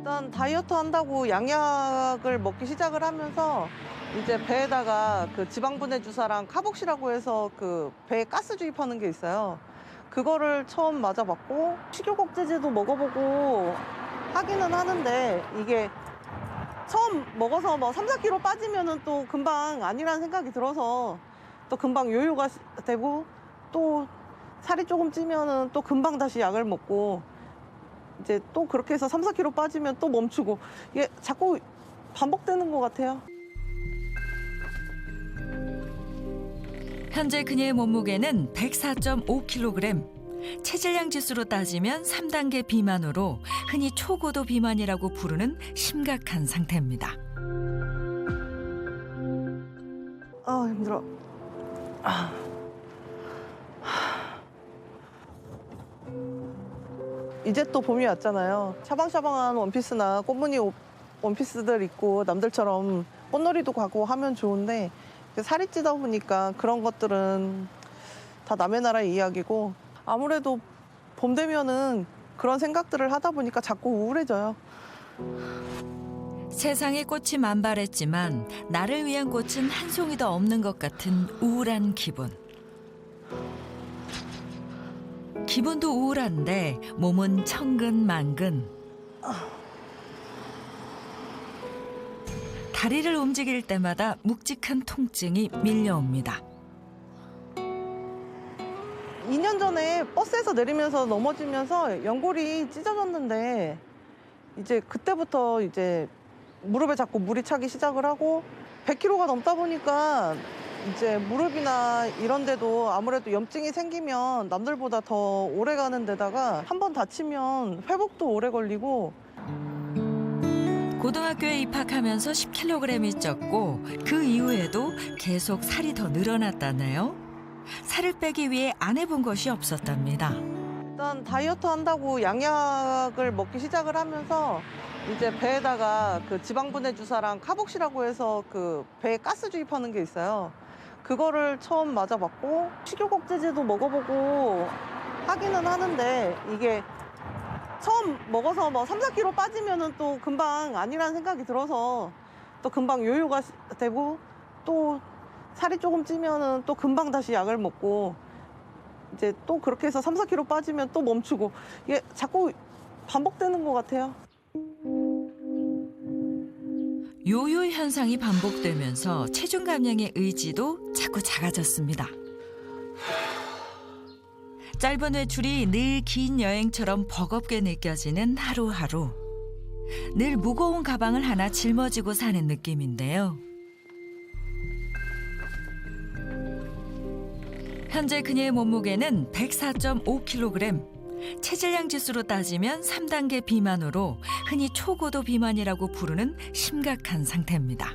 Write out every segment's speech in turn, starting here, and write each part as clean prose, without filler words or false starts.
일단 다이어트 한다고 양약을 먹기 시작을 하면서 이제 배에다가 그 지방분해 주사랑 카복시라고 해서 그 배에 가스 주입하는 게 있어요. 그거를 처음 맞아봤고 식욕 억제제도 먹어보고 하기는 하는데 이게 처음 먹어서 뭐 3, 4kg 빠지면은 또 금방 아니라는 생각이 들어서 또 금방 요요가 되고 또 살이 조금 찌면은 또 금방 다시 약을 먹고 이제 또 그렇게 해서 3, 4kg 빠지면 또 멈추고 이게 자꾸 반복되는 것 같아요. 현재 그녀의 몸무게는 104.5kg. 체질량 지수로 따지면 3단계 비만으로 흔히 초고도 비만이라고 부르는 심각한 상태입니다. 아 힘들어. 이제 또 봄이 왔잖아요. 샤방샤방한 원피스나 꽃무늬 원피스들 입고 남들처럼 꽃놀이도 가고 하면 좋은데 살이 찌다 보니까 그런 것들은 다 남의 나라 이야기고 아무래도 봄 되면은 그런 생각들을 하다 보니까 자꾸 우울해져요. 세상에 꽃이 만발했지만 나를 위한 꽃은 한 송이도 없는 것 같은 우울한 기분. 기분도 우울한데 몸은 천근만근. 다리를 움직일 때마다 묵직한 통증이 밀려옵니다. 2년 전에 버스에서 내리면서 넘어지면서 연골이 찢어졌는데 이제 그때부터 이제 무릎에 자꾸 물이 차기 시작을 하고 100kg가 넘다 보니까 이제 무릎이나 이런 데도 아무래도 염증이 생기면 남들보다 더 오래 가는 데다가 한 번 다치면 회복도 오래 걸리고 고등학교에 입학하면서 10kg이 쪘고 그 이후에도 계속 살이 더 늘어났다네요. 살을 빼기 위해 안 해본 것이 없었답니다. 일단 다이어트 한다고 양약을 먹기 시작을 하면서 이제 배에다가 그 지방분해 주사랑 카복시라고 해서 그 배에 가스 주입하는 게 있어요. 그거를 처음 맞아봤고 식욕 억제제도 먹어보고 하기는 하는데 이게 처음 먹어서 뭐 3, 4kg 빠지면은 또 금방 아니라는 생각이 들어서 또 금방 요요가 되고 또 살이 조금 찌면은 또 금방 다시 약을 먹고 이제 또 그렇게 해서 3, 4kg 빠지면 또 멈추고 이게 자꾸 반복되는 것 같아요. 요요 현상이 반복되면서 체중 감량의 의지도 자꾸 작아졌습니다. 짧은 외출이 늘 긴 여행처럼 버겁게 느껴지는 하루하루. 늘 무거운 가방을 하나 짊어지고 사는 느낌인데요. 현재 그녀의 몸무게는 104.5kg. 체질량 지수로 따지면 3단계 비만으로 흔히 초고도 비만이라고 부르는 심각한 상태입니다.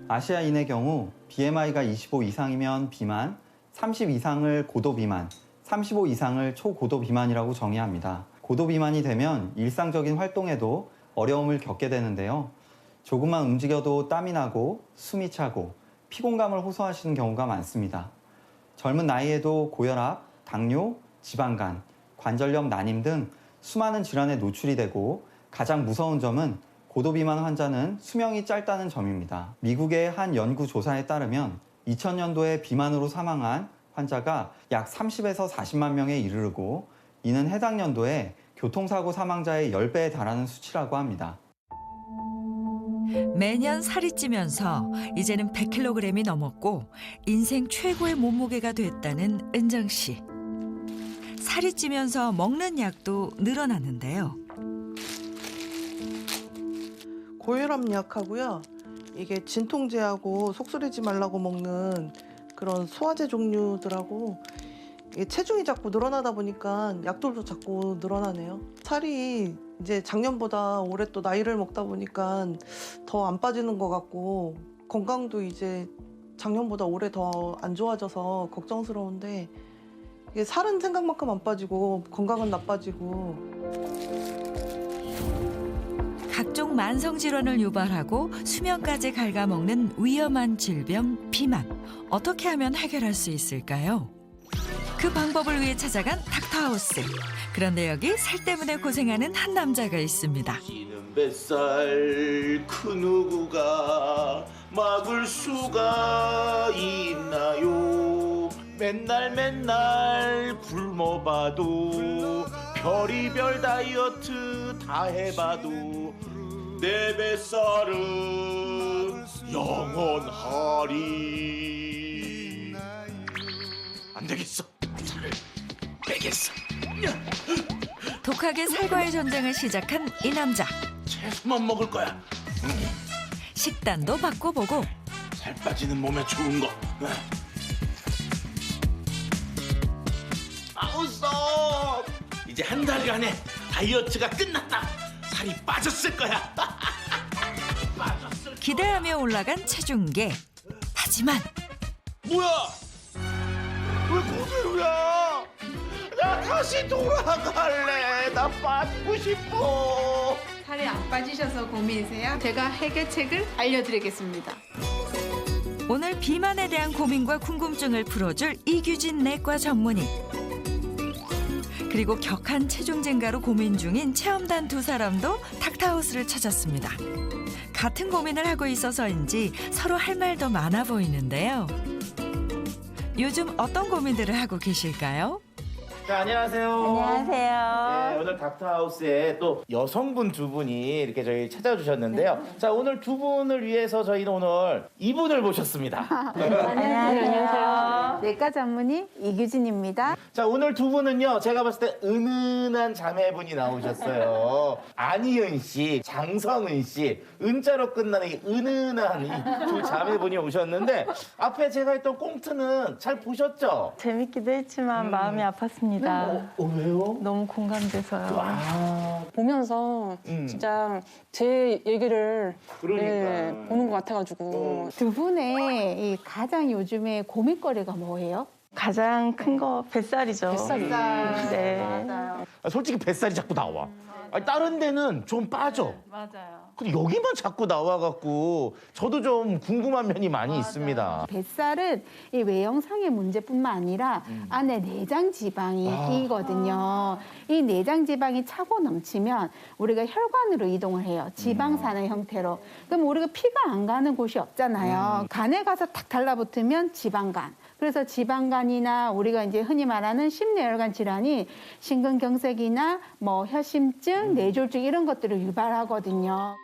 아시아인의 경우 BMI가 25 이상이면 비만, 30 이상을 고도 비만, 35 이상을 초고도 비만이라고 정의합니다. 고도 비만이 되면 일상적인 활동에도 어려움을 겪게 되는데요. 조금만 움직여도 땀이 나고 숨이 차고 피곤감을 호소하시는 경우가 많습니다. 젊은 나이에도 고혈압, 당뇨, 지방간, 관절염, 난임 등 수많은 질환에 노출이 되고 가장 무서운 점은 고도비만 환자는 수명이 짧다는 점입니다. 미국의 한 연구 조사에 따르면 2000년도에 비만으로 사망한 환자가 약 30에서 40만 명에 이르르고 이는 해당 연도에 교통사고 사망자의 10배에 달하는 수치라고 합니다. 매년 살이 찌면서 이제는 100kg이 넘었고 인생 최고의 몸무게가 됐다는 은정 씨. 살이 찌면서 먹는 약도 늘어났는데요. 고혈압 약하고요. 이게 진통제하고 속쓰리지 말라고 먹는 그런 소화제 종류들하고 이게 체중이 자꾸 늘어나다 보니까 약들도 자꾸 늘어나네요. 살이 이제 작년보다 올해 또 나이를 먹다 보니까 더 안 빠지는 것 같고 건강도 이제 작년보다 올해 더 안 좋아져서 걱정스러운데 이게 살은 생각만큼 안 빠지고 건강은 나빠지고 각종 만성 질환을 유발하고 수명까지 갉아먹는 위험한 질병 비만. 어떻게 하면 해결할 수 있을까요? 그 방법을 위해 찾아간 닥터하우스. 그런데 여기 살 때문에 고생하는 한 남자가 있습니다. 지는 뱃살 그 누구가 막을 수가 있나요? 맨날 굶어봐도 별의별 다이어트 다 해봐도 내 뱃살은 영원하리. 안 되겠어. 살을 빼겠어. 독하게 살과의 전쟁을 시작한 이 남자. 채소만 먹을 거야. 식단도 바꿔보고 살 빠지는 몸에 좋은 거. 아우 써. 이제 한 달간의 다이어트가 끝났다. 살이 빠졌을 거야. 빠졌을 거야. 기대하며 올라간 체중계. 하지만 뭐야? 왜 그대로야? 나 다시 돌아갈래. 나 빠지고 싶어. 살이 안 빠지셔서 고민이세요? 제가 해결책을 알려드리겠습니다. 오늘 비만에 대한 고민과 궁금증을 풀어줄 이규진 내과 전문의. 그리고 격한 체중 증가로 고민 중인 체험단 두 사람도 닥터하우스를 찾았습니다. 같은 고민을 하고 있어서인지 서로 할 말도 많아 보이는데요. 요즘 어떤 고민들을 하고 계실까요? 자, 안녕하세요. 안녕하세요. 네, 오늘 닥터하우스에 또 여성분 두 분이 이렇게 저희 찾아주셨는데요. 자, 오늘 두 분을 위해서 저희는 오늘 이분을 모셨습니다. 안녕하세요. 내과 전문의 이규진입니다. 자, 오늘 두 분은요, 제가 봤을 때 은은한 자매분이 나오셨어요. 안희은 씨, 장성은 씨, 은자로 끝나는 이 은은한 이 두 자매분이 오셨는데, 앞에 제가 했던 꽁트는 잘 보셨죠? 재밌기도 했지만 마음이 아팠습니다. 왜요? 너무 공감돼서요. 아, 보면서 진짜 제 얘기를 그러니까. 보는 것 같아가지고 두 분의 이 가장 요즘에 고민거리가 뭐예요? 가장 큰 거 뱃살이죠. 뱃살이. 네. 맞아요. 솔직히 뱃살이 자꾸 나와. 아니, 다른 데는 좀 빠져. 맞아요. 근데 여기만 자꾸 나와갖고 저도 좀 궁금한 면이 많이 있습니다. 뱃살은 이 외형상의 문제뿐만 아니라 안에 내장 지방이 끼거든요. 이 내장 지방이 차고 넘치면 우리가 혈관으로 이동을 해요. 지방산의 형태로. 그럼 우리가 피가 안 가는 곳이 없잖아요. 간에 가서 탁 달라붙으면 지방간. 그래서 지방간이나 우리가 이제 흔히 말하는 심뇌혈관 질환이 심근경색이나 뭐 혈심증, 뇌졸중 이런 것들을 유발하거든요.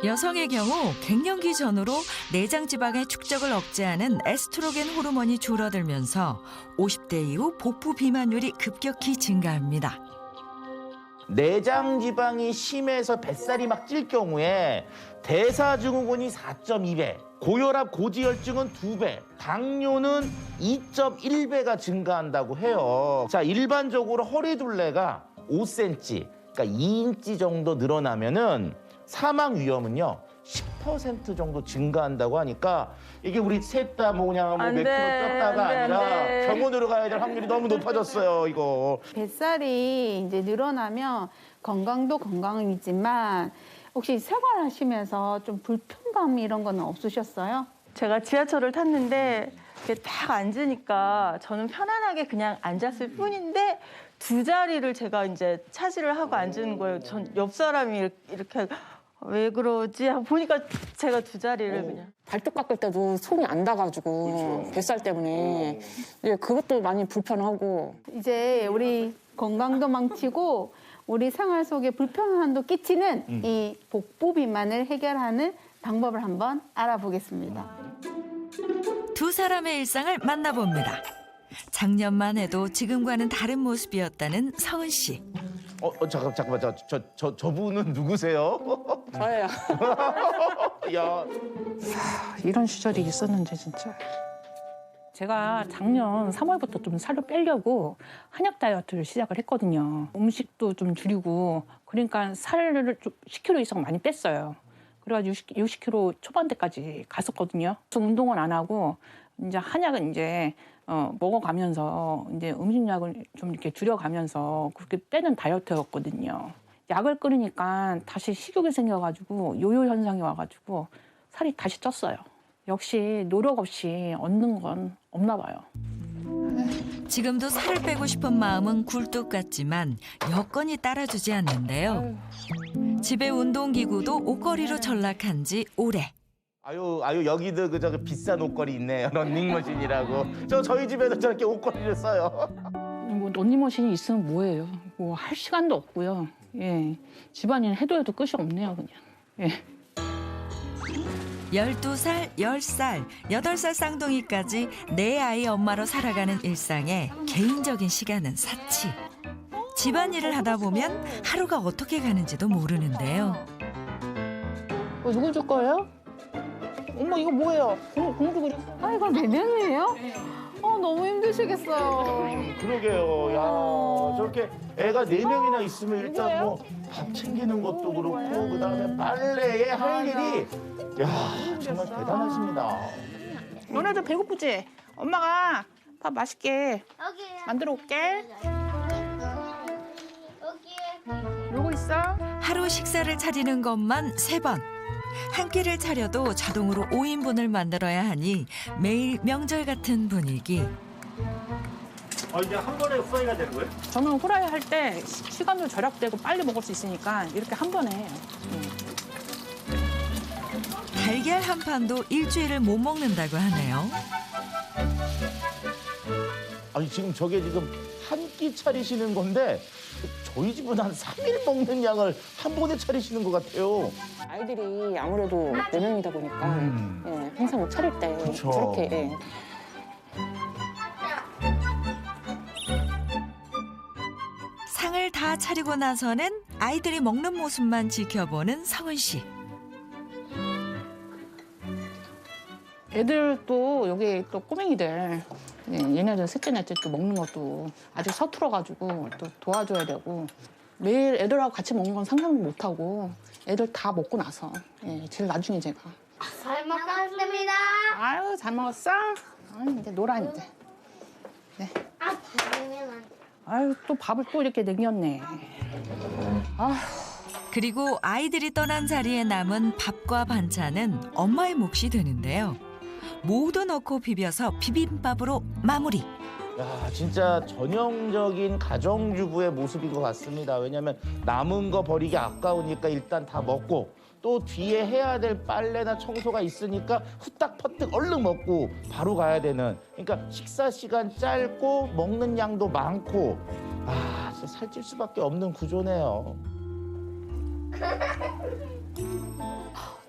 여성의 경우 갱년기 전후로 내장 지방의 축적을 억제하는 에스트로겐 호르몬이 줄어들면서 50대 이후 복부 비만율이 급격히 증가합니다. 내장 지방이 심해서 뱃살이 막 찔 경우에 대사증후군이 4.2배, 고혈압, 고지혈증은 2배, 당뇨는 2.1배가 증가한다고 해요. 자, 일반적으로 허리둘레가 5cm, 그러니까 2인치 정도 늘어나면은 사망 위험은요 10% 정도 증가한다고 하니까 이게 우리 셋 다 뭐 그냥 뭐 몇 킬로 쪘다가 아니라 병원으로 가야 될 확률이 너무 높아졌어요, 이거. 뱃살이 이제 늘어나면 건강도 건강이지만 혹시 생활하시면서 좀 불편감 이런 거는 없으셨어요? 제가 지하철을 tas는데 이렇게 딱 앉으니까 저는 편안하게 그냥 앉았을 뿐인데 두 자리를 제가 이제 차지를 하고 앉은 거예요. 전 옆 사람이 이렇게 왜 그러지? 하고 보니까 제가 두 자리를 그냥. 발톱 깎을 때도 손이 안 닿아가지고 뱃살 때문에 그것도 많이 불편하고 이제 우리 건강도 망치고 우리 생활 속에 불편함도 끼치는 이 복부 비만을 해결하는 방법을 한번 알아보겠습니다. 두 사람의 일상을 만나봅니다. 작년만 해도 지금과는 다른 모습이었다는 성은 씨. 잠깐만, 저분은 누구세요? 저예요. 야, 이런 시절이 있었는데 진짜. 제가 작년 3월부터 좀 살을 빼려고 한약 다이어트를 시작을 했거든요. 음식도 좀 줄이고 그러니까 살을 좀 10kg 이상 많이 뺐어요. 그래가지고 60kg 초반대까지 갔었거든요. 그래서 운동은 안 하고 이제 한약은 이제 먹어가면서 이제 음식량을 좀 이렇게 줄여가면서 그렇게 빼는 다이어트였거든요. 약을 끊으니까 다시 식욕이 생겨가지고 요요 현상이 와가지고 살이 다시 쪘어요. 역시 노력 없이 얻는 건 없나 봐요. 지금도 살을 빼고 싶은 마음은 굴뚝 같지만 여건이 따라주지 않는데요. 집에 운동기구도 옷걸이로 전락한 지 오래. 아유 여기도 그 저기 비싼 옷걸이 있네요. 런닝머신이라고. 저희 집에도 저렇게 옷걸이를 써요. 뭐 런닝머신이 있으면 뭐예요? 뭐 할 시간도 없고요. 예, 집안일 해도 끝이 없네요, 그냥. 예. 12살, 10살, 8살 쌍둥이까지 네 아이 엄마로 살아가는 일상에 개인적인 시간은 사치. 집안일을 하다 보면 하루가 어떻게 가는지도 모르는데요. 누구 줄 거예요? 엄마 이거 뭐예요? 공주 그림. 아, 이거 4명이에요? 너무 힘드시겠어요. 그러게요. 야 저렇게 애가 4명이나 있으면 일단 뭐 밥 챙기는 것도 그렇고 그다음에 빨래에 할 일이 야 정말 대단하십니다. 너네들 배고프지? 엄마가 밥 맛있게 만들어 올게. 요거 있어? 하루 식사를 차리는 것만 3번. 한 끼를 차려도 자동으로 5인분을 만들어야 하니 매일 명절 같은 분위기. 이제 한 번에 후라이가 되는 거예요? 저는 후라이 할 때 시간도 절약되고 빨리 먹을 수 있으니까 이렇게 한 번에 해요. 달걀 한 판도 일주일을 못 먹는다고 하네요. 아니 지금 저게 지금 한 끼 차리시는 건데 저희 집은 한 3일 먹는 양을 한 번에 차리시는 것 같아요. 아이들이 아무래도 4명이다 보니까 예, 항상 못 차릴 때 그쵸. 저렇게 예. 상을 다 차리고 나서는 아이들이 먹는 모습만 지켜보는 성은 씨. 애들도 여기 또 꼬맹이들 예, 얘네들 셋째 넷째 또 먹는 것도 아직 서툴어가지고 또 도와줘야 되고 매일 애들하고 같이 먹는 건 상상도 못하고 애들 다 먹고 나서 예, 제일 나중에 제가 잘 먹었습니다. 아유 잘 먹었어? 아유, 이제 놀아 이제. 네. 아유 또 밥을 또 이렇게 남겼네. 아. 그리고 아이들이 떠난 자리에 남은 밥과 반찬은 엄마의 몫이 되는데요. 모두 넣고 비벼서 비빔밥으로 마무리. 야 진짜 전형적인 가정주부의 모습인 것 같습니다. 왜냐하면 남은 거 버리기 아까우니까 일단 다 먹고 또 뒤에 해야 될 빨래나 청소가 있으니까 후딱 퍼뜩 얼른 먹고 바로 가야 되는. 그러니까 식사 시간 짧고 먹는 양도 많고 아 진짜 살찔 수밖에 없는 구조네요.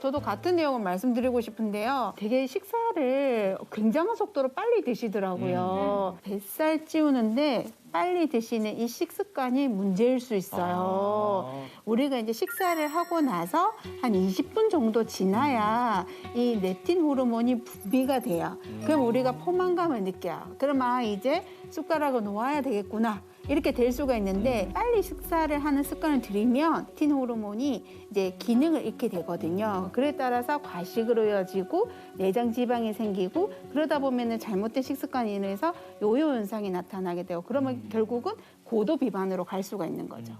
저도 같은 내용을 말씀드리고 싶은데요. 되게 식사를 굉장한 속도로 빨리 드시더라고요. 뱃살 찌우는데 빨리 드시는 이 식습관이 문제일 수 있어요. 우리가 이제 식사를 하고 나서 한 20분 정도 지나야 이 렙틴 호르몬이 분비가 돼요. 그럼 우리가 포만감을 느껴요. 그러면 이제 숟가락을 놓아야 되겠구나. 이렇게 될 수가 있는데 빨리 식사를 하는 습관을 들이면 틴 호르몬이 이제 기능을 잃게 되거든요. 그에 따라서 과식으로 이어지고 내장 지방이 생기고 그러다 보면은 잘못된 식습관에 인해서 요요 현상이 나타나게 되고 그러면 결국은 고도 비만으로 갈 수가 있는 거죠.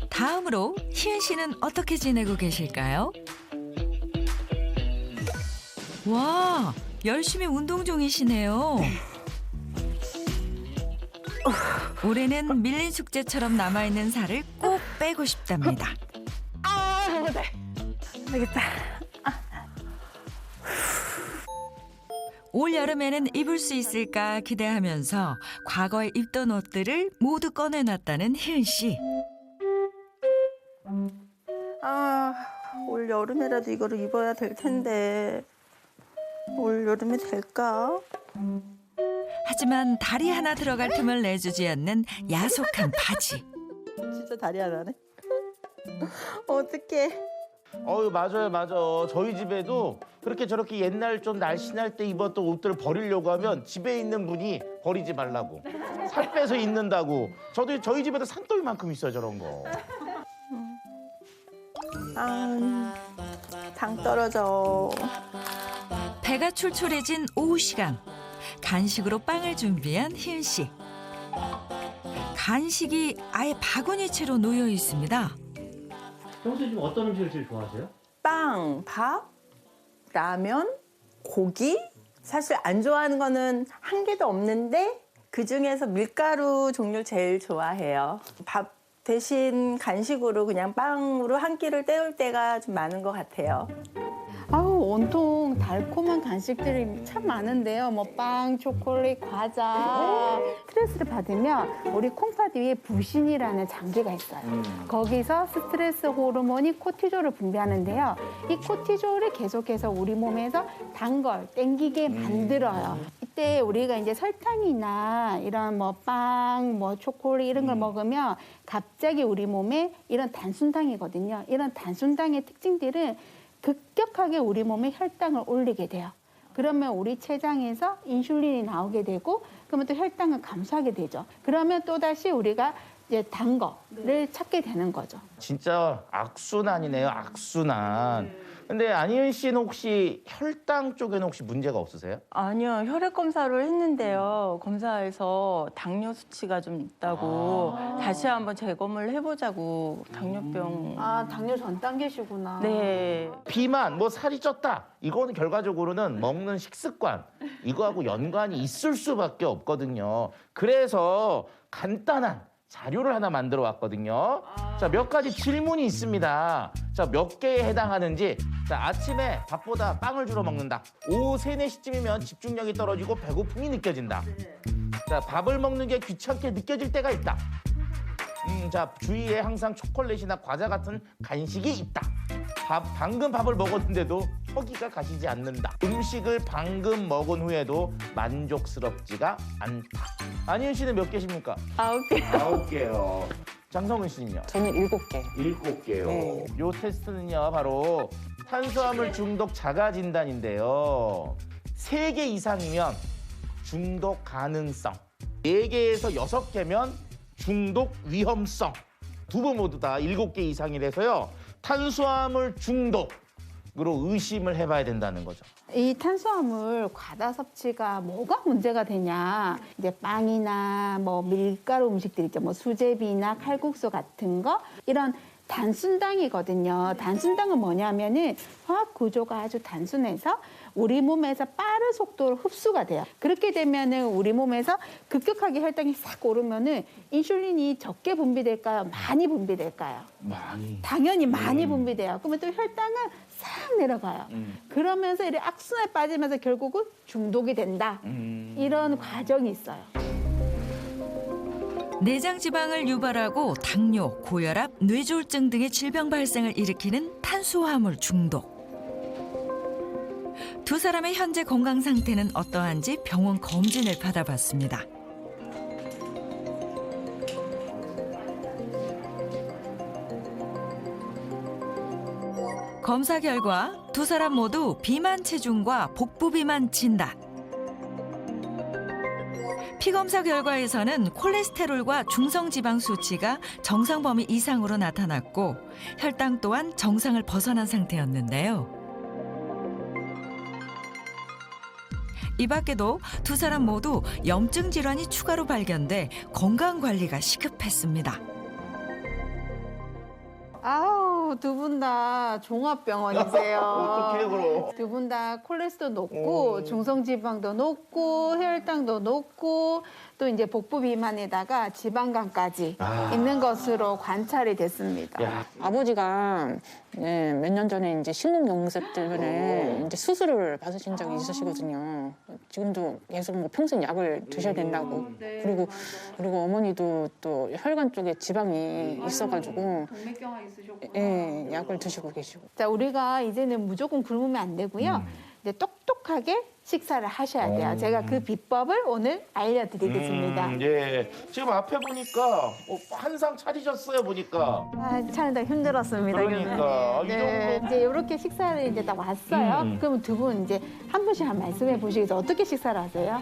다음으로 희은 씨는 어떻게 지내고 계실까요? 와, 열심히 운동 중이시네요. 올해는 밀린 숙제처럼 남아있는 살을 꼭 빼고 싶답니다. 되겠다. 올 여름에는 입을 수 있을까 기대하면서 과거에 입던 옷들을 모두 꺼내놨다는 희은 씨. 올 여름에라도 이거를 입어야 될 텐데 올 여름에 될까? 하지만 다리 하나 들어갈 틈을 내주지 않는 야속한 바지. 진짜 다리 하나네. 어떡해. 맞아요. 저희 집에도 그렇게 저렇게 옛날 좀 날씬할 때 입었던 옷들을 버리려고 하면 집에 있는 분이 버리지 말라고. 살 빼서 입는다고. 저희 집에도 산더미만큼 있어요, 저런 거. 당 떨어져. 배가 출출해진 오후 시간. 간식으로 빵을 준비한 희은 씨. 간식이 아예 바구니채로 놓여 있습니다. 평소에 좀 어떤 음식을 제일 좋아하세요? 빵, 밥, 라면, 고기. 사실 안 좋아하는 거는 한 개도 없는데 그중에서 밀가루 종류 제일 좋아해요. 밥 대신 간식으로 그냥 빵으로 한 끼를 때울 때가 좀 많은 것 같아요. 아우, 온통 달콤한 간식들이 참 많은데요. 뭐 빵, 초콜릿, 과자. 스트레스를 받으면 우리 콩팥 위에 부신이라는 장기가 있어요. 거기서 스트레스 호르몬이 코티졸을 분비하는데요. 이 코티졸을 계속해서 우리 몸에서 단 걸 땡기게 만들어요. 이때 우리가 이제 설탕이나 이런 뭐 빵, 뭐 초콜릿 이런 걸 먹으면 갑자기 우리 몸에 이런 단순당이거든요. 이런 단순당의 특징들은 급격하게 우리 몸의 혈당을 올리게 돼요. 그러면 우리 췌장에서 인슐린이 나오게 되고 그러면 또 혈당을 감소하게 되죠. 그러면 또다시 우리가 이제 단 거를 찾게 되는 거죠. 진짜 악순환이네요, 악순환. 근데 안희은 씨는 혹시 혈당 쪽에는 혹시 문제가 없으세요? 아니요, 혈액 검사를 했는데요. 검사에서 당뇨 수치가 좀 있다고 다시 한번 재검을 해보자고 당뇨병. 아, 당뇨 전 단계시구나. 네. 비만, 뭐 살이 쪘다. 이거는 결과적으로는 먹는 식습관, 이거하고 연관이 있을 수밖에 없거든요. 그래서 간단한 자료를 하나 만들어 왔거든요. 자, 몇 가지 질문이 있습니다. 자, 몇 개에 해당하는지. 자, 아침에 밥보다 빵을 주로 먹는다. 오후 3, 4시쯤이면 집중력이 떨어지고 배고픔이 느껴진다. 자, 밥을 먹는 게 귀찮게 느껴질 때가 있다. 자, 주위에 항상 초콜릿이나 과자 같은 간식이 있다. 방금 밥을 먹었는데도 허기가 가시지 않는다. 음식을 방금 먹은 후에도 만족스럽지가 않다. 안희은 씨는 몇 개십니까? 9개. 9개요. 장성은 씨는요? 저는 7개. 7개요. 네. 요 테스트는요, 바로 탄수화물 중독 자가 진단인데요. 3개 이상이면 중독 가능성, 4개에서 6개면 중독 위험성. 두 분 모두 다 7개 이상이라서요. 탄수화물 중독으로 의심을 해봐야 된다는 거죠. 이 탄수화물 과다 섭취가 뭐가 문제가 되냐. 이제 빵이나 뭐 밀가루 음식들 있죠. 뭐 수제비나 칼국수 같은 거. 이런 단순당이거든요. 단순당은 뭐냐면은 화학 구조가 아주 단순해서 우리 몸에서 빠른 속도로 흡수가 돼요. 그렇게 되면은 우리 몸에서 급격하게 혈당이 싹 오르면은 인슐린이 적게 분비될까요? 많이 분비될까요? 많이. 당연히 많이 분비돼요. 그러면 또 혈당은 싹 내려가요. 그러면서 이렇게 악순환에 빠지면서 결국은 중독이 된다. 이런 과정이 있어요. 내장 지방을 유발하고 당뇨, 고혈압, 뇌졸중 등의 질병 발생을 일으키는 탄수화물 중독. 두 사람의 현재 건강 상태는 어떠한지 병원 검진을 받아봤습니다. 검사 결과 두 사람 모두 비만 체중과 복부 비만 진단. 피검사 결과에서는 콜레스테롤과 중성지방 수치가 정상 범위 이상으로 나타났고 혈당 또한 정상을 벗어난 상태였는데요. 이 밖에도 두 사람 모두 염증 질환이 추가로 발견돼 건강관리가 시급했습니다. 아우, 두 분 다 종합병원이세요. 어떡해요, 그럼? 두 분 다 콜레스테롤 높고 중성지방도 높고 혈당도 높고 또 이제 복부 비만에다가 지방간까지 있는 것으로 관찰이 됐습니다. 야, 아버지가 네, 몇 년 전에 이제 심근경색 때문에 이제 수술을 받으신 적이 있으시거든요. 지금도 계속 뭐 평생 약을 드셔야 된다고. 그리고 어머니도 또 혈관 쪽에 지방이 있어가지고 동맥경화 있으셨구나. 예, 약을 드시고 계시고. 자, 우리가 이제는 무조건 굶으면 안 되고요. 이제 똑똑하게 식사를 하셔야 돼요. 제가 그 비법을 오늘 알려드리겠습니다. 예. 지금 앞에 보니까 한 상 차리셨어요, 보니까. 아, 차는다 힘들었습니다. 그러니까, 이 네, 정도. 이제 이렇게 식사를 이제 딱 왔어요. 그럼 두 분 이제 한 분씩 한 말씀해 보시겠어요? 어떻게 식사를 하세요?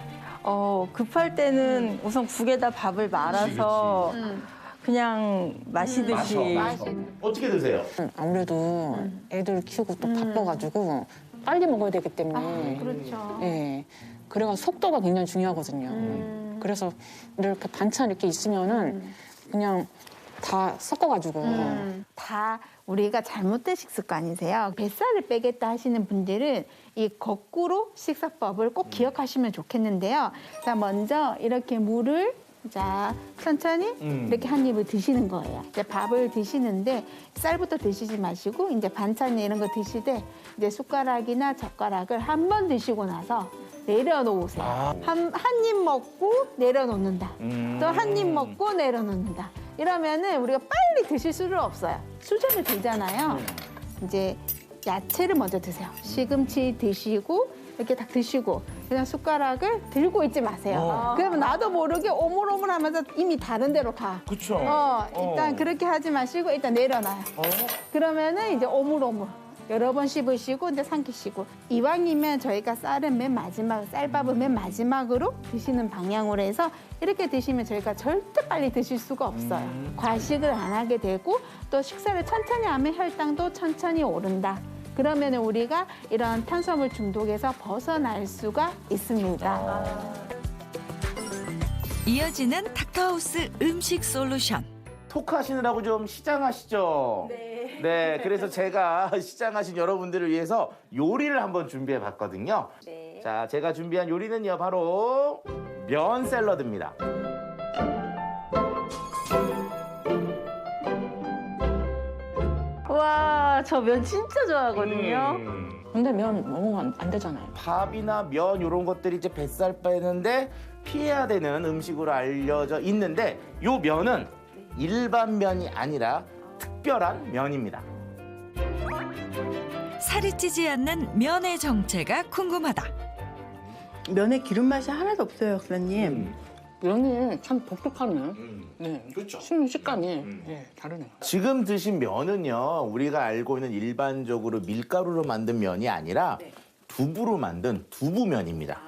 급할 때는 우선 국에다 밥을 말아서 그냥 마시듯이. 마셔. 어떻게 드세요? 아무래도 애들 키우고 또 바빠가지고 빨리 먹어야 되기 때문에. 그렇죠. 예. 그래가 속도가 굉장히 중요하거든요. 그래서 이렇게 반찬 이렇게 있으면은 그냥 다 섞어가지고. 다 우리가 잘못된 식습관이세요. 뱃살을 빼겠다 하시는 분들은 이 거꾸로 식사법을 꼭 기억하시면 좋겠는데요. 자, 먼저 이렇게 물을 자 천천히 이렇게 한 입을 드시는 거예요. 이제 밥을 드시는데 쌀부터 드시지 마시고 이제 반찬 이런 거 드시되 이제 숟가락이나 젓가락을 한 번 드시고 나서 내려놓으세요. 한 입 먹고 내려놓는다. 또 한 입 먹고 내려놓는다. 이러면은 우리가 빨리 드실 수는 없어요. 수저를 들잖아요. 이제 야채를 먼저 드세요. 시금치 드시고 이렇게 딱 드시고 그냥 숟가락을 들고 있지 마세요. 그러면 나도 모르게 오물오물하면서 이미 다른 데로 가. 그쵸. 일단 그렇게 하지 마시고 일단 내려놔요. 그러면은 이제 오물오물 여러 번 씹으시고 이제 삼키시고 이왕이면 저희가 쌀은 맨 마지막 쌀밥은 맨 마지막으로 드시는 방향으로 해서 이렇게 드시면 저희가 절대 빨리 드실 수가 없어요. 과식을 안 하게 되고 또 식사를 천천히 하면 혈당도 천천히 오른다. 그러면 우리가 이런 탄수화물 중독에서 벗어날 수가 있습니다. 이어지는 닥터하우스 음식 솔루션. 토크하시느라고 좀 시장하시죠? 네, 그래서 제가 시장하신 여러분들을 위해서 요리를 한번 준비해 봤거든요. 자, 제가 준비한 요리는요, 바로 면 샐러드입니다. 와, 저 면 진짜 좋아하거든요. 근데 면 먹으면 안 되잖아요. 밥이나 면 이런 것들이 이제 뱃살 빼는데 피해야 되는 음식으로 알려져 있는데 요 면은 일반 면이 아니라 특별한 면입니다. 살이 찌지 않는 면의 정체가 궁금하다. 면에 기름 맛이 하나도 없어요, 선생님. 면이 참 독특하네요. 네, 그렇죠. 식감이 네, 다르네요. 지금 드신 면은요, 우리가 알고 있는 일반적으로 밀가루로 만든 면이 아니라 두부로 만든 두부면입니다.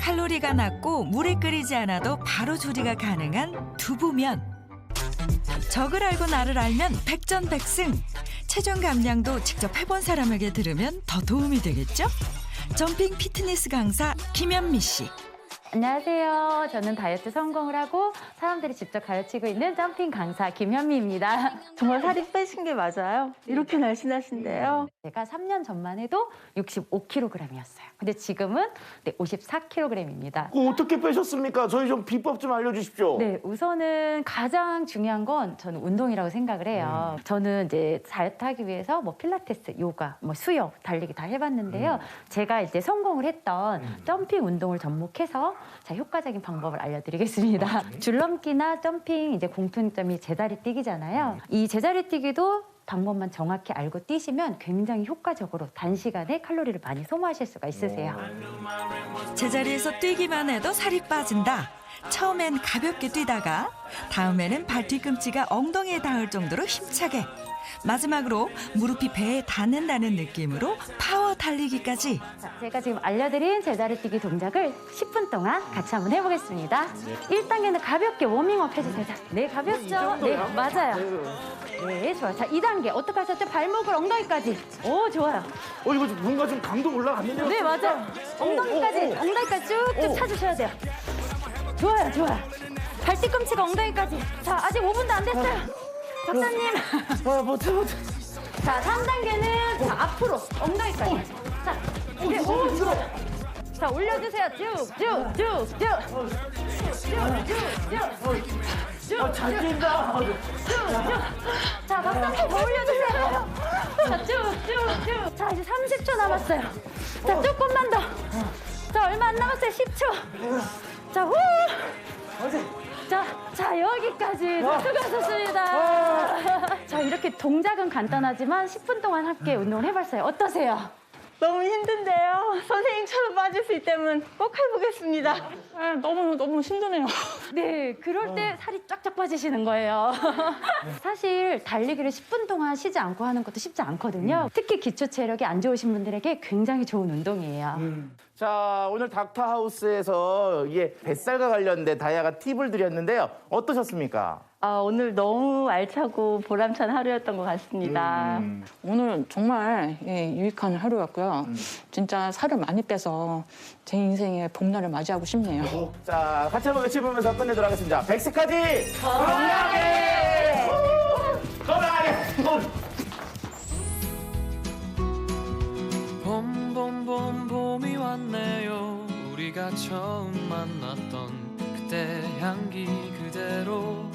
칼로리가 낮고 물에 끓이지 않아도 바로 조리가 가능한 두부면. 적을 알고 나를 알면 백전백승. 체중 감량도 직접 해본 사람에게 들으면 더 도움이 되겠죠? 점핑 피트니스 강사 김현미 씨. 안녕하세요. 저는 다이어트 성공을 하고 사람들이 직접 가르치고 있는 점핑 강사 김현미입니다. 정말 살이 빼신 게 맞아요? 이렇게 날씬하신데요? 제가 3년 전만 해도 65kg이었어요. 근데 지금은 54kg입니다. 어떻게 빼셨습니까? 저희 좀 비법 좀 알려주십시오. 네, 우선은 가장 중요한 건 저는 운동이라고 생각을 해요. 저는 이제 다이어트 하기 위해서 뭐 필라테스, 요가, 뭐 수영, 달리기 다 해봤는데요. 제가 이제 성공을 했던 점핑 운동을 접목해서 자, 효과적인 방법을 알려드리겠습니다. 줄넘기나 점핑 이제 공통점이 제자리 뛰기잖아요. 이 제자리 뛰기도 방법만 정확히 알고 뛰시면 굉장히 효과적으로 단시간에 칼로리를 많이 소모하실 수가 있으세요. 제자리에서 뛰기만 해도 살이 빠진다. 처음엔 가볍게 뛰다가 다음에는 발 뒤꿈치가 엉덩이에 닿을 정도로 힘차게, 마지막으로 무릎이 배에 닿는다는 느낌으로 파워 달리기까지. 자, 제가 지금 알려드린 제자리 뛰기 동작을 10분 동안 같이 한번 해보겠습니다. 1단계는 가볍게 워밍업 해주세요. 자, 네, 가볍죠? 네, 맞아요. 네, 좋아요. 자, 2단계 어떻게 하셨죠? 발목을 엉덩이까지. 오, 좋아요. 이거 뭔가 좀 강도 올라갔는데요? 네, 맞아요. 엉덩이까지 쭉쭉 차주셔야 돼요. 좋아요, 좋아요. 발 뒤꿈치가 엉덩이까지. 자, 아직 5분도 안 됐어요. 박사님. 못해. 자, 3단계는 자, 앞으로 엉덩이까지. 자, 이제 오, 좋아요. 자, 올려주세요. 쭉. 잘 뛴다. 자, 박사님 더 올려주세요. 자, 쭉. 자, 이제 30초 남았어요. 자, 조금만 더. 자, 얼마 안 남았어요. 10초. 자, 후. 자, 여기까지. 수고하셨습니다. 자, 이렇게 동작은 간단하지만 10분 동안 함께 운동을 해봤어요. 어떠세요? 너무 힘든데요. 선생님처럼 빠질 수 있다면 꼭 해보겠습니다. 아, 너무 힘드네요. 네, 그럴 때 살이 쫙쫙 빠지시는 거예요. 사실 달리기를 10분 동안 쉬지 않고 하는 것도 쉽지 않거든요. 특히 기초 체력이 안 좋으신 분들에게 굉장히 좋은 운동이에요. 자, 오늘 닥터하우스에서 이게 뱃살과 관련된 다이아가 팁을 드렸는데요. 어떠셨습니까? 오늘 너무 알차고 보람찬 하루였던 것 같습니다. 오늘 정말 유익한 하루였고요. 진짜 살을 많이 빼서 제 인생의 봄날을 맞이하고 싶네요. 자, 같이 한번 외쳐보면서 끝내도록 하겠습니다. 100세까지 건강하게! 건강하게! 봄이 왔네요. 우리가 처음 만났던 그때 향기 그대로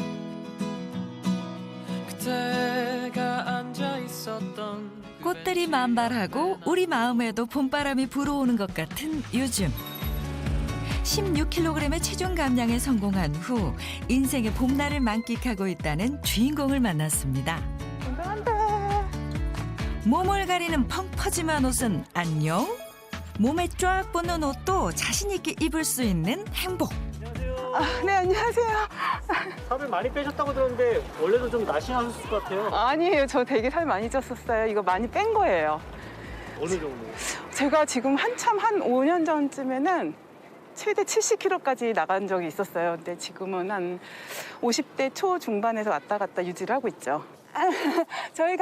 그때가 앉아 있었던 꽃들이 만발하고 우리 마음에도 봄바람이 불어오는 것 같은 요즘. 16kg의 체중 감량에 성공한 후 인생의 봄날을 만끽하고 있다는 주인공을 만났습니다. 몸을 가리는 펑퍼짐한 옷은 안녕. 몸에 쫙 붙는 옷도 자신 있게 입을 수 있는 행복. 네, 안녕하세요. 살을 많이 빼셨다고 들었는데 원래도 좀 날씬하셨을 것 같아요. 아니에요. 저 되게 살 많이 쪘었어요. 이거 많이 뺀 거예요. 어느 정도? 제가 지금 한참 한 5년 전쯤에는 최대 70kg까지 나간 적이 있었어요. 근데 지금은 한 50대 초중반에서 왔다 갔다 유지를 하고 있죠. 저희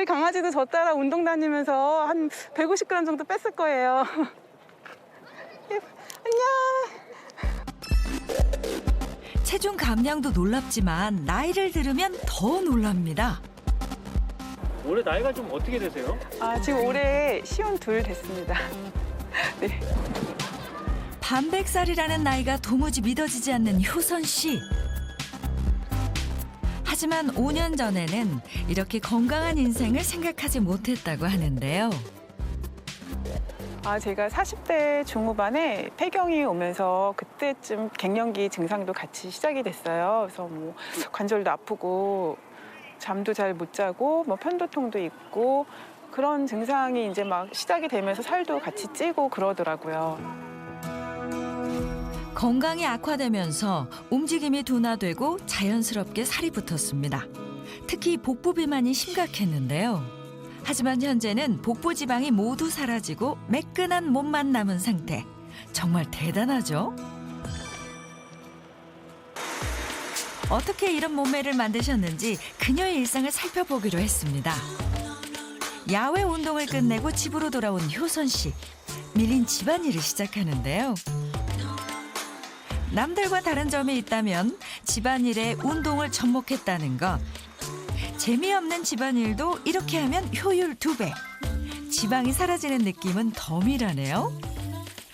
강아지도 저 따라 운동 다니면서 한 150g 정도 뺐을 거예요. 안녕. 체중 감량도 놀랍지만 나이를 들으면 더 놀랍니다. 올해 나이가 좀 어떻게 되세요? 지금 올해 52 됐습니다. 네. 반백살이라는 나이가 도무지 믿어지지 않는 효선 씨. 하지만 5년 전에는 이렇게 건강한 인생을 생각하지 못했다고 하는데요. 제가 40대 중후반에 폐경이 오면서 그때쯤 갱년기 증상도 같이 시작이 됐어요. 그래서 뭐 관절도 아프고 잠도 잘 못 자고 뭐 편도통도 있고 그런 증상이 이제 막 시작이 되면서 살도 같이 찌고 그러더라고요. 건강이 악화되면서 움직임이 둔화되고 자연스럽게 살이 붙었습니다. 특히 복부 비만이 심각했는데요. 하지만 현재는 복부 지방이 모두 사라지고 매끈한 몸만 남은 상태. 정말 대단하죠? 어떻게 이런 몸매를 만드셨는지 그녀의 일상을 살펴보기로 했습니다. 야외 운동을 끝내고 집으로 돌아온 효선 씨. 밀린 집안일을 시작하는데요. 남들과 다른 점이 있다면 집안일에 운동을 접목했다는 것. 재미없는 집안일도 이렇게 하면 효율 2배. 지방이 사라지는 느낌은 더 밀하네요.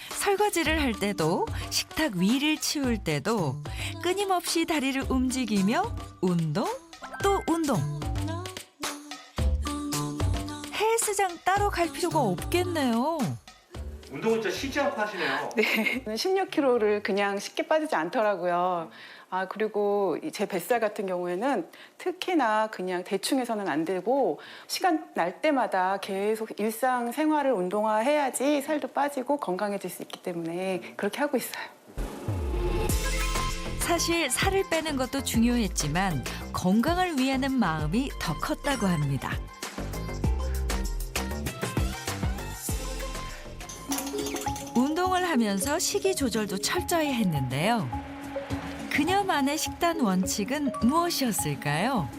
설거지를 할 때도 식탁 위를 치울 때도 끊임없이 다리를 움직이며 운동 또 운동. 헬스장 따로 갈 필요가 없겠네요. 운동은 진짜 쉬지 않고 하시네요. 네, 16kg를 그냥 쉽게 빠지지 않더라고요. 그리고 제 뱃살 같은 경우에는 특히나 그냥 대충 해서는 안 되고 시간 날 때마다 계속 일상생활을 운동화해야지 살도 빠지고 건강해질 수 있기 때문에 그렇게 하고 있어요. 사실 살을 빼는 것도 중요했지만 건강을 위하는 마음이 더 컸다고 합니다. 운동을 하면서 식이 조절도 철저히 했는데요. 그녀만의 식단 원칙은 무엇이었을까요?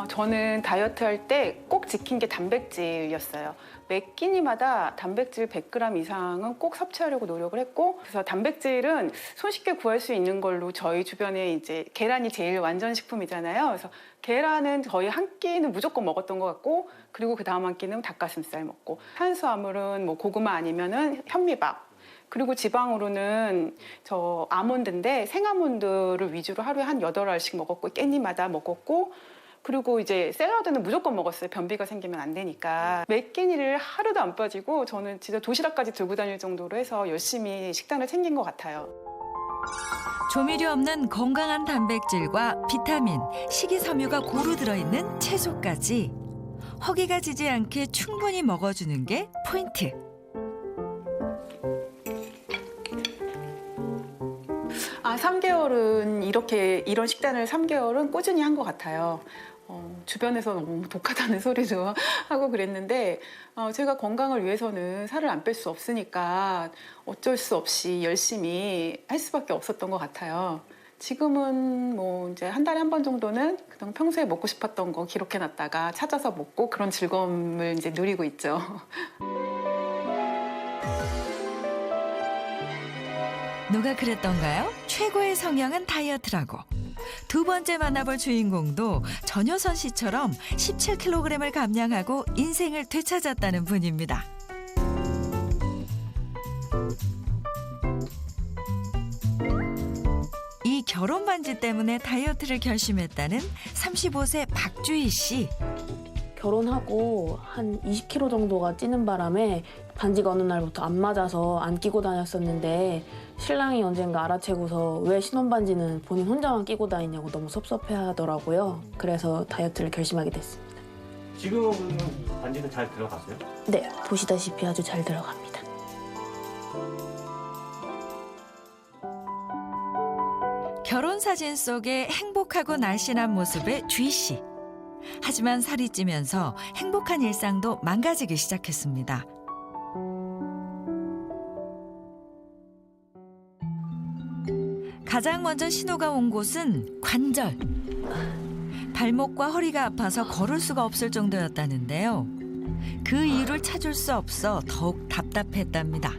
저는 다이어트 할 때 꼭 지킨 게 단백질이었어요. 매 끼니마다 단백질 100g 이상은 꼭 섭취하려고 노력을 했고, 그래서 단백질은 손쉽게 구할 수 있는 걸로 저희 주변에 이제 계란이 제일 완전 식품이잖아요. 그래서 계란은 거의 한 끼는 무조건 먹었던 것 같고, 그리고 그 다음 한 끼는 닭가슴살 먹고, 탄수화물은 뭐 고구마 아니면은 현미밥. 그리고 지방으로는 저 아몬드인데 생아몬드를 위주로 하루에 한 8알씩 먹었고 깻잎마다 먹었고, 그리고 이제 샐러드는 무조건 먹었어요. 변비가 생기면 안 되니까. 매 끼니를 하루도 안 빠지고 저는 진짜 도시락까지 들고 다닐 정도로 해서 열심히 식단을 챙긴 것 같아요. 조미료 없는 건강한 단백질과 비타민, 식이섬유가 고루 들어있는 채소까지 허기가 지지 않게 충분히 먹어주는 게 포인트. 아, 3개월은 이런 식단을 3개월은 꾸준히 한 것 같아요. 주변에서 너무 독하다는 소리도 하고 그랬는데 제가 건강을 위해서는 살을 안 뺄 수 없으니까 어쩔 수 없이 열심히 할 수밖에 없었던 것 같아요. 지금은 뭐 이제 한 달에 한 번 정도는 그동안 평소에 먹고 싶었던 거 기록해놨다가 찾아서 먹고 그런 즐거움을 이제 누리고 있죠. 누가 그랬던가요? 최고의 성향은 다이어트라고. 두 번째 만나볼 주인공도 전효선 씨처럼 17kg을 감량하고 인생을 되찾았다는 분입니다. 이 결혼 반지 때문에 다이어트를 결심했다는 35세 박주희 씨. 결혼하고 한 20kg 정도가 찌는 바람에 반지가 어느 날부터 안 맞아서 안 끼고 다녔었는데 신랑이 언젠가 알아채고서 왜 신혼반지는 본인 혼자만 끼고 다니냐고 너무 섭섭해하더라고요. 그래서 다이어트를 결심하게 됐습니다. 지금은 반지는 잘 들어갔어요? 네, 보시다시피 아주 잘 들어갑니다. 결혼 사진 속에 행복하고 날씬한 모습의 주희 씨. 하지만 살이 찌면서 행복한 일상도 망가지기 시작했습니다. 가장 먼저 신호가 온 곳은 관절. 발목과 허리가 아파서 걸을 수가 없을 정도였다는데요. 그 이유를 찾을 수 없어 더욱 답답했답니다.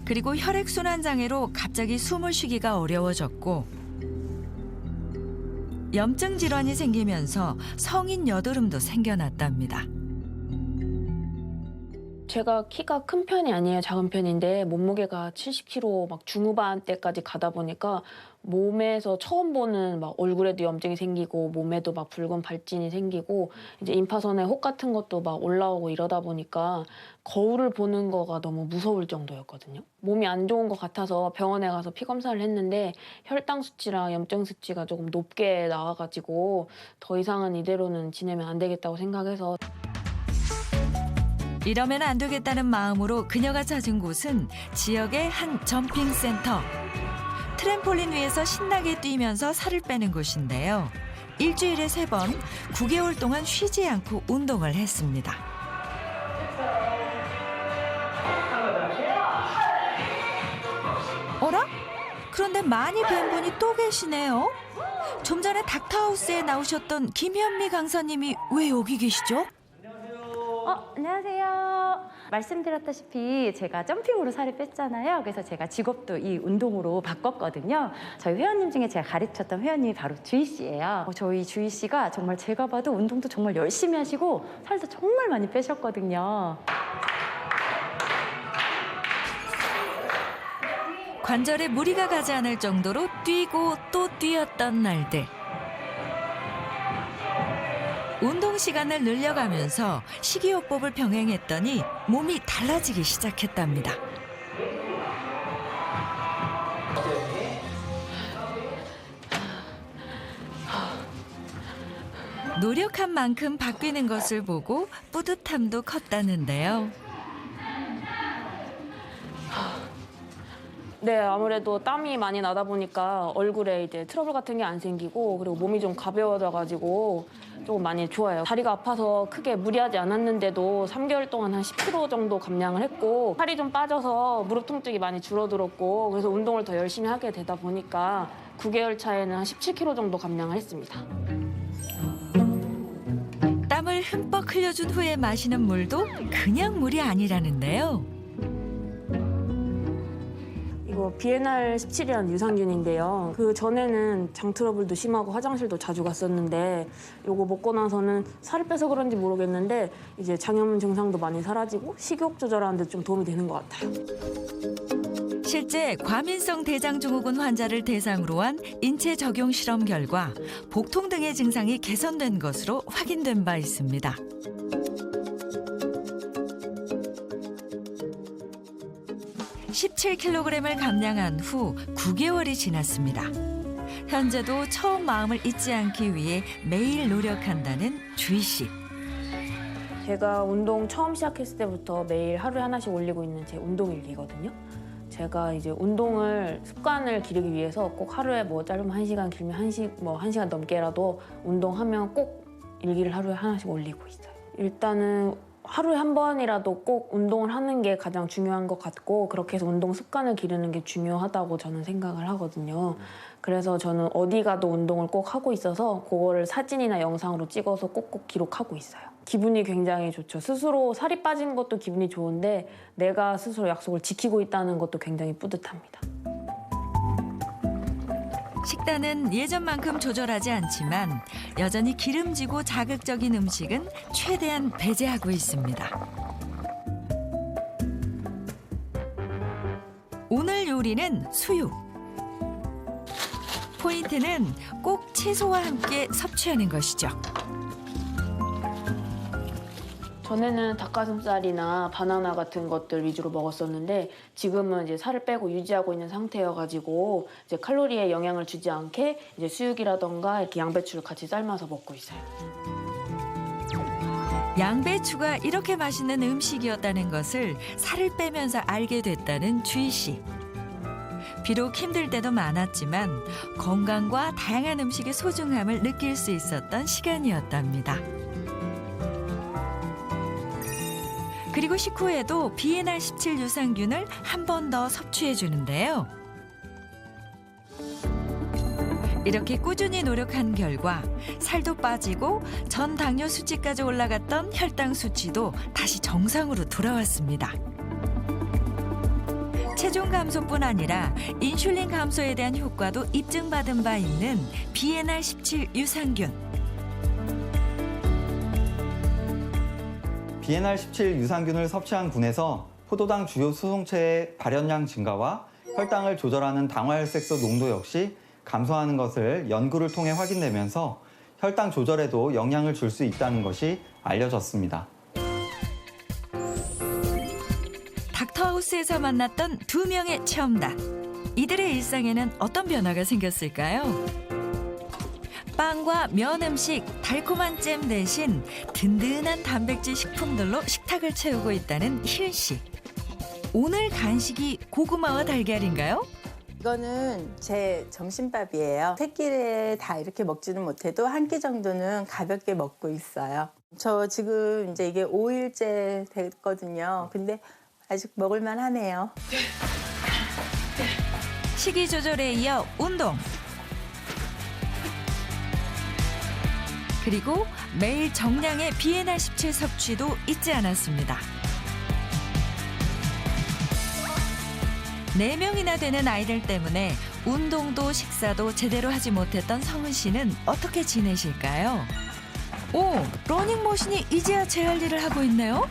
그리고 혈액순환 장애로 갑자기 숨을 쉬기가 어려워졌고 염증 질환이 생기면서 성인 여드름도 생겨났답니다. 제가 키가 큰 편이 아니에요. 작은 편인데 몸무게가 70kg 막 중후반대까지 가다 보니까 몸에서 처음 보는 막 얼굴에도 염증이 생기고 몸에도 막 붉은 발진이 생기고 이제 임파선에 혹 같은 것도 막 올라오고 이러다 보니까 거울을 보는 거가 너무 무서울 정도였거든요. 몸이 안 좋은 것 같아서 병원에 가서 피 검사를 했는데 혈당 수치랑 염증 수치가 조금 높게 나와가지고 더 이상은 이대로는 지내면 안 되겠다고 생각해서 이러면 안 되겠다는 마음으로 그녀가 찾은 곳은 지역의 한 점핑센터. 트램폴린 위에서 신나게 뛰면서 살을 빼는 곳인데요. 일주일에 3번, 9개월 동안 쉬지 않고 운동을 했습니다. 어라? 그런데 많이 뵌 분이 또 계시네요. 좀 전에 닥터하우스에 나오셨던 김현미 강사님이 왜 여기 계시죠? 안녕하세요. 말씀드렸다시피 제가 점핑으로 살을 뺐잖아요. 그래서 제가 직업도 이 운동으로 바꿨거든요. 저희 회원님 중에 제가 가르쳤던 회원님이 바로 주희 씨예요. 저희 주희 씨가 정말 제가 봐도 운동도 정말 열심히 하시고 살도 정말 많이 빼셨거든요. 관절에 무리가 가지 않을 정도로 뛰고 또 뛰었던 날들. 운동 시간을 늘려가면서 식이요법을 병행했더니 몸이 달라지기 시작했답니다. 노력한 만큼 바뀌는 것을 보고 뿌듯함도 컸다는데요. 네, 아무래도 땀이 많이 나다 보니까 얼굴에 이제 트러블 같은 게 안 생기고 그리고 몸이 좀 가벼워져가지고 조금 많이 좋아요. 다리가 아파서 크게 무리하지 않았는데도 3개월 동안 한 10kg 정도 감량을 했고 살이 좀 빠져서 무릎 통증이 많이 줄어들었고 그래서 운동을 더 열심히 하게 되다 보니까 9개월 차에는 한 17kg 정도 감량을 했습니다. 땀을 흠뻑 흘려준 후에 마시는 물도 그냥 물이 아니라는데요. 이거 비엔알 17이라는 유산균인데요. 그 전에는 장 트러블도 심하고 화장실도 자주 갔었는데 이거 먹고 나서는 살을 빼서 그런지 모르겠는데 이제 장염 증상도 많이 사라지고 식욕 조절하는 데 좀 도움이 되는 것 같아요. 실제 과민성 대장증후군 환자를 대상으로 한 인체 적용 실험 결과 복통 등의 증상이 개선된 것으로 확인된 바 있습니다. (17kg을) 감량한 후 9개월이 지났습니다. 현재도 처음 마음을 잊지 않기 위해 매일 노력한다는 주희 씨. 제가 운동 처음 시작했을 때부터 매일 하루에 하나씩 올리고 있는 제 운동일기거든요. 제가 이제 운동을 습관을 기르기 위해서 꼭 하루에 뭐 짧으면 1시간 길면 1시간 넘게라도 운동하면 꼭 일기를 하루에 하나씩 올리고 있어요. 일단은 하루에 한 번이라도 꼭 운동을 하는 게 가장 중요한 것 같고 그렇게 해서 운동 습관을 기르는 게 중요하다고 저는 생각을 하거든요. 그래서 저는 어디 가도 운동을 꼭 하고 있어서 그거를 사진이나 영상으로 찍어서 꼭꼭 기록하고 있어요. 기분이 굉장히 좋죠. 스스로 살이 빠지는 것도 기분이 좋은데 내가 스스로 약속을 지키고 있다는 것도 굉장히 뿌듯합니다. 식단은 예전만큼 조절하지 않지만 여전히 기름지고 자극적인 음식은 최대한 배제하고 있습니다. 오늘 요리는 수육. 포인트는 꼭 채소와 함께 섭취하는 것이죠. 전에는 닭가슴살이나 바나나 같은 것들 위주로 먹었었는데 지금은 이제 살을 빼고 유지하고 있는 상태여가지고 이제 칼로리에 영향을 주지 않게 이제 수육이라던가 이렇게 양배추를 같이 삶아서 먹고 있어요. 양배추가 이렇게 맛있는 음식이었다는 것을 살을 빼면서 알게 됐다는 주희 씨. 비록 힘들 때도 많았지만 건강과 다양한 음식의 소중함을 느낄 수 있었던 시간이었답니다. 그리고 식후에도 비엔알 17 유산균을 한 번 더 섭취해 주는데요. 이렇게 꾸준히 노력한 결과 살도 빠지고 전 당뇨 수치까지 올라갔던 혈당 수치도 다시 정상으로 돌아왔습니다. 체중 감소뿐 아니라 인슐린 감소에 대한 효과도 입증받은 바 있는 비엔알 17 유산균. 비엔알 17 유산균을 섭취한 군에서 포도당 주요 수송체의 발현량 증가와 혈당을 조절하는 당화혈색소 농도 역시 감소하는 것을 연구를 통해 확인되면서 혈당 조절에도 영향을 줄 수 있다는 것이 알려졌습니다. 닥터하우스에서 만났던 2명의 체험단. 이들의 일상에는 어떤 변화가 생겼을까요? 빵과 면 음식, 달콤한 잼 대신 든든한 단백질 식품들로 식탁을 채우고 있다는 희은 씨. 오늘 간식이 고구마와 달걀인가요? 이거는 제 점심밥이에요. 새끼를 다 이렇게 먹지는 못해도 한 끼 정도는 가볍게 먹고 있어요. 저 지금 이제 이게 5일째 됐거든요. 근데 아직 먹을만 하네요. 식이 조절에 이어 운동. 그리고 매일 정량의 비엔알 17 섭취도 잊지 않았습니다. 4명이나 되는 아이들 때문에 운동도 식사도 제대로 하지 못했던 성은 씨는 어떻게 지내실까요? 오, 러닝머신이 이제야 재할 일을 하고 있네요?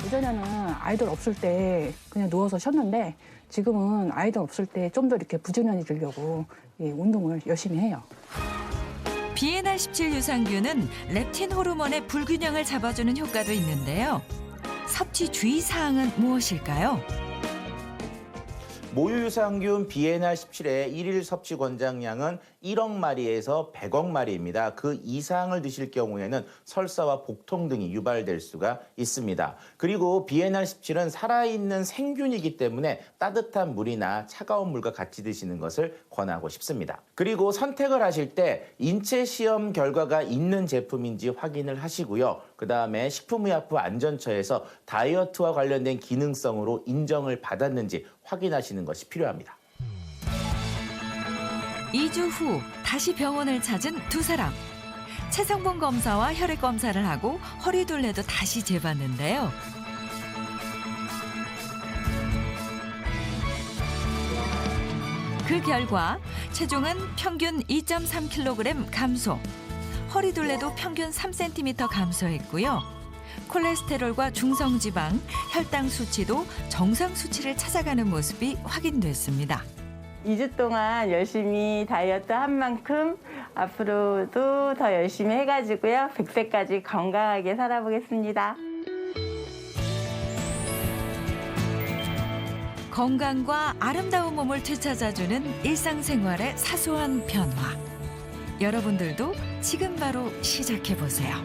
예전에는 아이들 없을 때 그냥 누워서 쉬었는데 지금은 아이들 없을 때 좀 더 이렇게 부지런해지려고 운동을 열심히 해요. 비엔알 17 유산균은 렙틴 호르몬의 불균형을 잡아주는 효과도 있는데요. 섭취 주의사항은 무엇일까요? 모유유산균 비엔알 17의 일일 섭취 권장량은 1억 마리에서 100억 마리입니다. 그 이상을 드실 경우에는 설사와 복통 등이 유발될 수가 있습니다. 그리고 비엔알 17은 살아있는 생균이기 때문에 따뜻한 물이나 차가운 물과 같이 드시는 것을 권하고 싶습니다. 그리고 선택을 하실 때 인체 시험 결과가 있는 제품인지 확인을 하시고요. 그다음에 식품의약품 안전처에서 다이어트와 관련된 기능성으로 인정을 받았는지 확인하시는 것이 필요합니다. 2주 후 다시 병원을 찾은 두 사람. 체성분 검사와 혈액 검사를 하고 허리둘레도 다시 재봤는데요. 그 결과 체중은 평균 2.3kg 감소, 허리둘레도 평균 3cm 감소했고요. 콜레스테롤과 중성지방, 혈당 수치도 정상 수치를 찾아가는 모습이 확인됐습니다. 2주 동안 열심히 다이어트 한 만큼 앞으로도 더 열심히 해가지고요. 100세까지 건강하게 살아보겠습니다. 건강과 아름다운 몸을 되찾아주는 일상생활의 사소한 변화. 여러분들도 지금 바로 시작해보세요.